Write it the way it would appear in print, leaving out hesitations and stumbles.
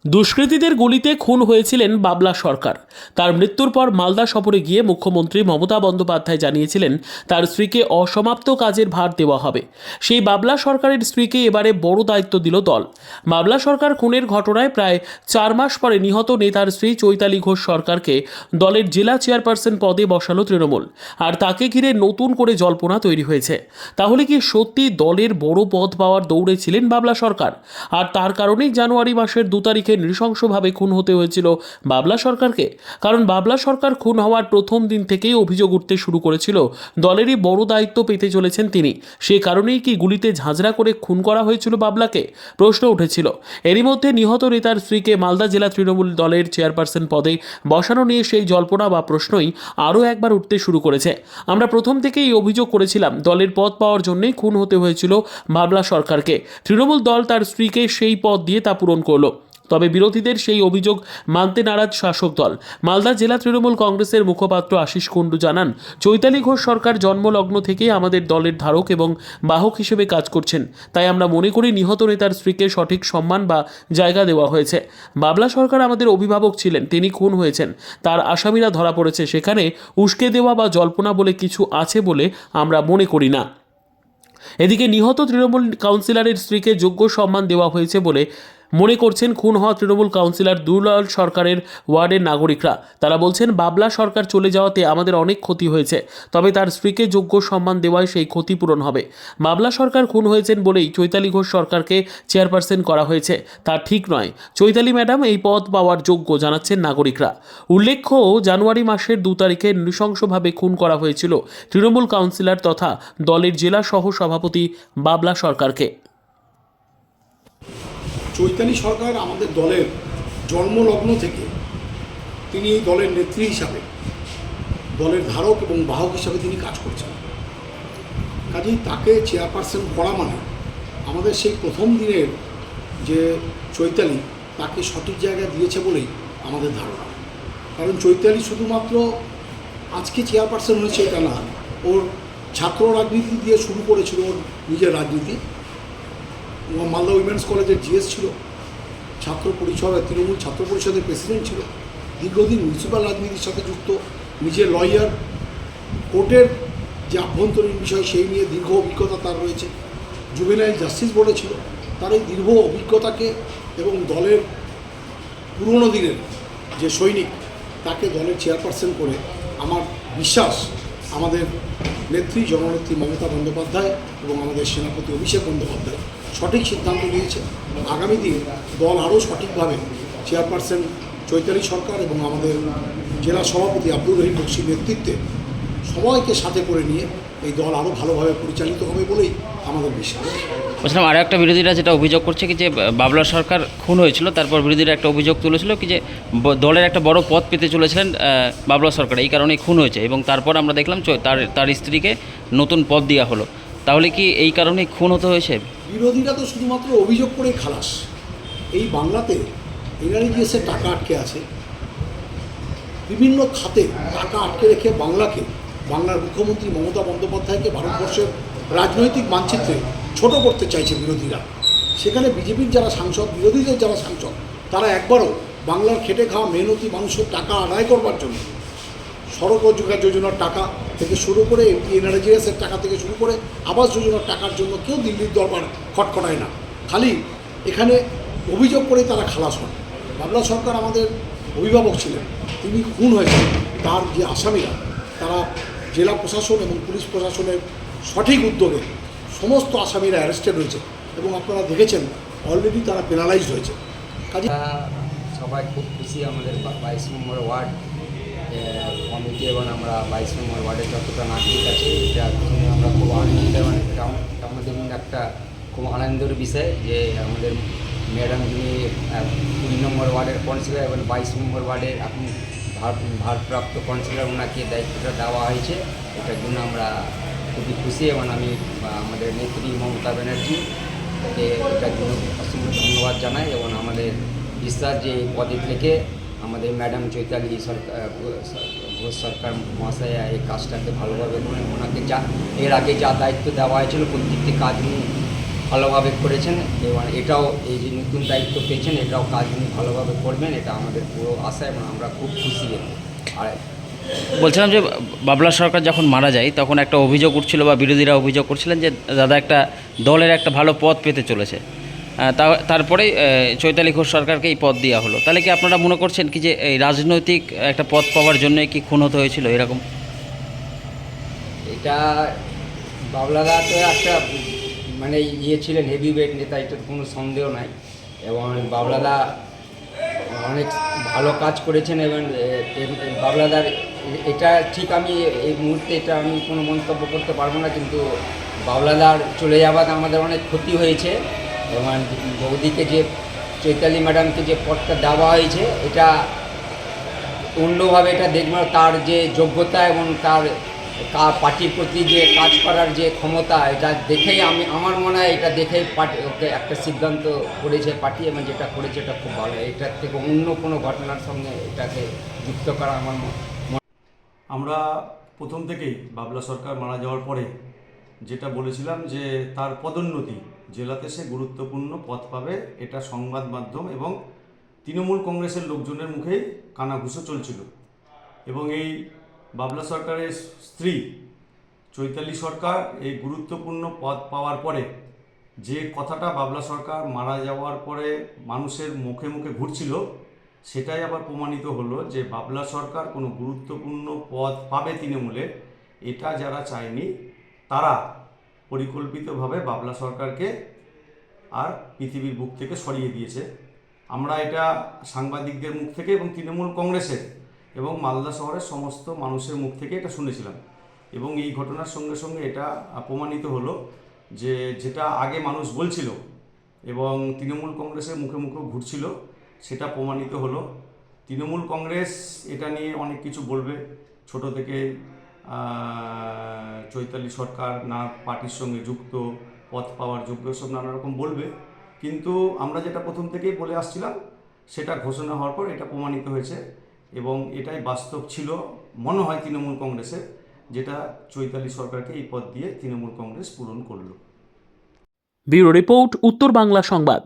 দুষ্কৃতীদের গুলিতে খুন হয়েছিলেন বাবলা সরকার। তার মৃত্যুর পর মালদা সফরে গিয়ে মুখ্যমন্ত্রী মমতা বন্দ্যোপাধ্যায় জানিয়েছিলেন তার স্ত্রীকে অসমাপ্ত কাজের ভার দেওয়া হবে। সেই বাবলা সরকারের স্ত্রীকে এবারে বড় দায়িত্ব দিল দল। বাবলা সরকার খুনের ঘটনায় প্রায় 4 মাস পরে নিহত নেতার স্ত্রী চৈতালি ঘোষ সরকারকে দলের জেলা চেয়ারপারসন পদে বসালো তৃণমূল। আর তাকে ঘিরে নতুন করে জল্পনা তৈরি হয়েছে। তাহলে কি সত্যি দলের বড় পদ পাওয়ার দৌড়ে ছিলেন বাবলা সরকার? আর তার কারণেই জানুয়ারি মাসের 2 তারিখে নৃশংসভাবে খুন হতে হয়েছিল বাবলা সরকারকে। কারণ বাবলা সরকার খুন হওয়ার প্রথম দিন থেকেই অভিযোগ উঠতে শুরু করেছিল দলেরই বড় দায়িত্ব পেতে চলেছেন তিনি। সে কারণেই কি গুলিতে ঝাঁঝরা করে খুন করা হয়েছিল বাবলাকে? প্রশ্ন উঠেছিল। এরই মধ্যে নিহত নেতার স্ত্রীকে মালদা জেলা তৃণমূল দলের চেয়ারপারসন পদে বসানো নিয়ে সেই জল্পনা বা প্রশ্নই আরও একবার উঠতে শুরু করেছে। আমরা প্রথম থেকেই অভিযোগ করেছিলাম দলের পদ পাওয়ার জন্যই খুন হতে হয়েছিল বাবলা সরকারকে। তৃণমূল দল তার স্ত্রীকে সেই পদ দিয়ে তা পূরণ করলো। তবে বিরোধীদের সেই অভিযোগ মানতে নারাজ শাসক দল। মালদা জেলা তৃণমূল কংগ্রেসের মুখপাত্র আশিস কুণ্ডু জানান, চৈতালি ঘোষ সরকার জন্মলগ্ন থেকেই আমাদের দলের ধারক এবং বাহক হিসেবে কাজ করছেন। তাই আমরা মনে করি নিহত নেতার স্ত্রীকে সঠিক সম্মান বা জায়গা দেওয়া হয়েছে। বাবলা সরকার আমাদের অভিভাবক ছিলেন, তিনি খুন হয়েছেন, তার আসামিরা ধরা পড়েছে। সেখানে উস্কে দেওয়া বা জল্পনা বলে কিছু আছে বলে আমরা মনে করি না। এদিকে নিহত তৃণমূল কাউন্সিলরের স্ত্রীকে যোগ্য সম্মান দেওয়া হয়েছে বলে মনে করছেন খুন হওয়া তৃণমূল কাউন্সিলর দুলাল সরকারের ওয়ার্ডের নাগরিকরা। তারা বলছেন বাবলা সরকার চলে যাওয়াতে আমাদের অনেক ক্ষতি হয়েছে, তবে তার স্ত্রীকে যোগ্য সম্মান দেওয়ায় সেই ক্ষতিপূরণ হবে। বাবলা সরকার খুন হয়েছেন বলেই চৈতালি ঘোষ সরকারকে চেয়ারপারসন করা হয়েছে, তা ঠিক নয়। চৈতালি ম্যাডাম এই পদ পাওয়ার যোগ্য, জানাচ্ছেন নাগরিকরা। উল্লেখ্য, জানুয়ারি মাসের 2 তারিখে নৃশংসভাবে খুন করা হয়েছিল তৃণমূল কাউন্সিলর তথা দলের জেলা সহ সভাপতি বাবলা সরকারকে। চৈতালি সরকার আমাদের দলের জন্মলগ্ন থেকে তিনি এই দলের নেত্রী হিসাবে, দলের ধারক এবং বাহক হিসাবে তিনি কাজ করছেন। কাজেই তাকে চেয়ারপারসন করা মানে আমাদের সেই প্রথম দিনের যে চৈতালি তাকে সঠিক জায়গায় দিয়েছে বলেই আমাদের ধারণা। কারণ চৈতালি শুধুমাত্র আজকে চেয়ারপারসন হয়েছে এটা না, ওর ছাত্র রাজনীতি দিয়ে শুরু করেছিল ওর নিজের রাজনীতি। মালদা উইমেন্স কলেজের জিএস ছিল, ছাত্র পরিষদ, তৃণমূল ছাত্র পরিষদের প্রেসিডেন্ট ছিল, দীর্ঘদিন মিউনিসিপ্যাল রাজনীতির সাথে যুক্ত, নিজের লয়ার, কোর্টের যে আভ্যন্তরীণ বিষয় সেই নিয়ে দীর্ঘ অভিজ্ঞতা তার রয়েছে, জুভেনাইল জাস্টিস বোর্ডে ছিল। তার এই দীর্ঘ অভিজ্ঞতাকে এবং দলের পুরনো দিনের যে সৈনিক তাকে দলের চেয়ারপারসন করে আমার বিশ্বাস আমাদের নেত্রী জননেত্রী মমতা বন্দ্যোপাধ্যায় এবং আমাদের সেনাপতি অভিষেক বন্দ্যোপাধ্যায় সঠিক সিদ্ধান্ত নিয়েছে। আগামী দিন দল আরও সঠিকভাবে চেয়ারপারসন চৈতালি সরকার এবং আমাদের জেলা সভাপতি আব্দুর রহিম বক্সির নেতৃত্বে সবাইকে সাথে করে নিয়ে এই দল আরও ভালোভাবে পরিচালিত হবে বলেই আমাদের বিশ্বাস। বলছিলাম, আরও একটা বিরোধীরা যেটা অভিযোগ করছে কি যে বাবলা সরকার খুন হয়েছিল, তারপর বিরোধীরা একটা অভিযোগ তুলেছিল কি যে দলের একটা বড় পদ পেতে চলেছিলেন বাবলা সরকার, এই কারণেই খুন হয়েছে। এবং তারপর আমরা দেখলাম তার স্ত্রীকে নতুন পদ দেওয়া হলো। তাহলে কি এই কারণেই খুন হতে হয়েছে? বিরোধীরা তো শুধুমাত্র অভিযোগ করে খালাস। এই বাংলাতে এনআরইজিএসের টাকা আটকে আছে, বিভিন্ন খাতে টাকা আটকে রেখে বাংলার মুখ্যমন্ত্রী মমতা বন্দ্যোপাধ্যায়কে ভারতবর্ষের রাজনৈতিক মানচিত্রে ছোট করতে চাইছে বিরোধীরা। সেখানে বিজেপির যারা সাংসদ, বিরোধীদের যারা সাংসদ, তারা একবারও বাংলার খেটে খাওয়া মেহনতি মানুষের টাকা আদায় করবার জন্য সড়ক ও যোজনার টাকা থেকে শুরু করে এনআরজিএসের টাকা থেকে শুরু করে আবাস যোজনার টাকার জন্য কেউ দিল্লির দরবার খটখটায় না। খালি এখানে অভিযোগ করে তারা খালাস হন। বাবলা সরকার আমাদের অভিভাবক ছিলেন, তিনি খুন হয়েছেন। তার যে আসামিরা তারা জেলা প্রশাসন এবং পুলিশ প্রশাসনের সঠিক উদ্যোগে সমস্ত আসামিরা অ্যারেস্টেড হয়েছে এবং আপনারা দেখেছেন অলরেডি তারা পেনালাইজড হয়েছে। কাজে সবাই খুব খুশি। আমাদের 22 নম্বর ওয়ার্ড কমিটি এবং আমরা 22 নম্বর ওয়ার্ডের যতটা নাগরিক আছে এটা শুনে আমরা খুব আনন্দিত। এবং আমাদের একটা খুব আনন্দের বিষয় যে আমাদের ম্যাডাম যিনি 20 নম্বর ওয়ার্ডের কাউন্সিলর এবং 22 নম্বর ওয়ার্ডের এখন ভারপ্রাপ্ত কাউন্সিলর, ওনাকে দায়িত্বটা দেওয়া হয়েছে। এটার জন্য আমরা খুবই খুশি এবং আমি আমাদের নেত্রী মমতা ব্যানার্জি এটার জন্য অসংখ্য ধন্যবাদ জানাই। এবং আমাদের বিশ্বাস যে এই পদে থেকে আমাদের ম্যাডাম চৈতালি ঘোষ সরকার মহাশয়া এই কাজটাকে ভালোভাবে করেন। ওনাকে এর আগে যা দায়িত্ব দেওয়া হয়েছিল প্রত্যেকটি কাজ উনি ভালোভাবে করেছেন এবং এটাও এই যে নতুন দায়িত্ব পেয়েছেন এটাও কাজ উনি ভালোভাবে করবেন, এটা আমাদের পুরো আশা এবং আমরা খুব খুশি এতে। আর বলছিলাম যে বাবলা সরকার যখন মারা যায় তখন একটা অভিযোগ উঠছিল বা বিরোধীরা অভিযোগ করছিলেন যে দাদা একটা দলের একটা ভালো পদ পেতে চলেছে, তারপরেই চৈতালি ঘোষ সরকারকে এই পদ দেওয়া হলো। তাহলে কি আপনারা মনে করছেন কি যে এই রাজনৈতিক একটা পদ পাওয়ার জন্য কি খুন হতে হয়েছিল এরকম? এটা বাবলাদা তো একটা মানে ছিলেন হেভি ওয়েট নেতা, এটা কোনো সন্দেহ নাই। এবং বাবলাদা অনেক ভালো কাজ করেছেন এবং বাবলাদার এটা ঠিক আমি এই মুহূর্তে এটা আমি কোনো মন্তব্য করতে পারবো না, কিন্তু বাবলাদার চলে যাওয়াতে আমাদের অনেক ক্ষতি হয়েছে এবং বৌদিকে যে চৈতালি ম্যাডামকে যে পদটা দেওয়া হয়েছে এটা অন্যভাবে এটা দেখব তার যে যোগ্যতা এবং তার পার্টির প্রতি যে কাজ করার যে ক্ষমতা, এটা দেখেই আমার মনে হয় এটা দেখেই পার্টি ওকে একটা সিদ্ধান্ত করেছে পার্টি এবং যেটা করেছে এটা খুব ভালো। এটার থেকে অন্য কোনো ঘটনার সঙ্গে এটাকে যুক্ত করা আমার আমরা প্রথম থেকেই বাবলা সরকার মারা যাওয়ার পরে যেটা বলেছিলাম যে তার পদোন্নতি জেলাতে সে গুরুত্বপূর্ণ পদ পাবে, এটা সংবাদ মাধ্যম এবং তৃণমূল কংগ্রেসের লোকজনের মুখেই কানাঘুষো চলছিল। এবং এই বাবলা সরকারের স্ত্রী চৈতালি সরকার এই গুরুত্বপূর্ণ পদ পাওয়ার পরে যে কথাটা বাবলা সরকার মারা যাওয়ার পরে মানুষের মুখে মুখে ঘুরছিল, সেটাই আবার প্রমাণিত হলো যে বাবলা সরকার কোনো গুরুত্বপূর্ণ পদ পাবে তৃণমূলে, এটা যারা চায়নি তারা পরিকল্পিতভাবে বাবলা সরকারকে আর পৃথিবীর বুক থেকে সরিয়ে দিয়েছে। আমরা এটা সাংবাদিকদের মুখ থেকে এবং তৃণমূল কংগ্রেসের এবং মালদা শহরের সমস্ত মানুষের মুখ থেকে এটা শুনেছিলাম এবং এই ঘটনার সঙ্গে সঙ্গে এটা প্রমাণিত হলো যে যেটা আগে মানুষ বলছিল এবং তৃণমূল কংগ্রেসের মুখে মুখে ঘুরছিল সেটা প্রমাণিত হলো। তৃণমূল কংগ্রেস এটা নিয়ে অনেক কিছু বলবে, ছোট থেকে চৈতালি সরকার না পার্টির সঙ্গে যুক্ত, পদ পাওয়ার যোগ্য, সব নানা রকম বলবে, কিন্তু আমরা যেটা প্রথম থেকেই বলে আসছিলাম সেটা ঘোষণা হওয়ার পর এটা প্রমাণিত হয়েছে এবং এটাই বাস্তব ছিল মনে হয় তৃণমূল কংগ্রেসের, যেটা চৈতালি সরকারকে এই পদ দিয়ে তৃণমূল কংগ্রেস পূরণ করলো। ব্যুরো রিপোর্ট, উত্তর বাংলা সংবাদ।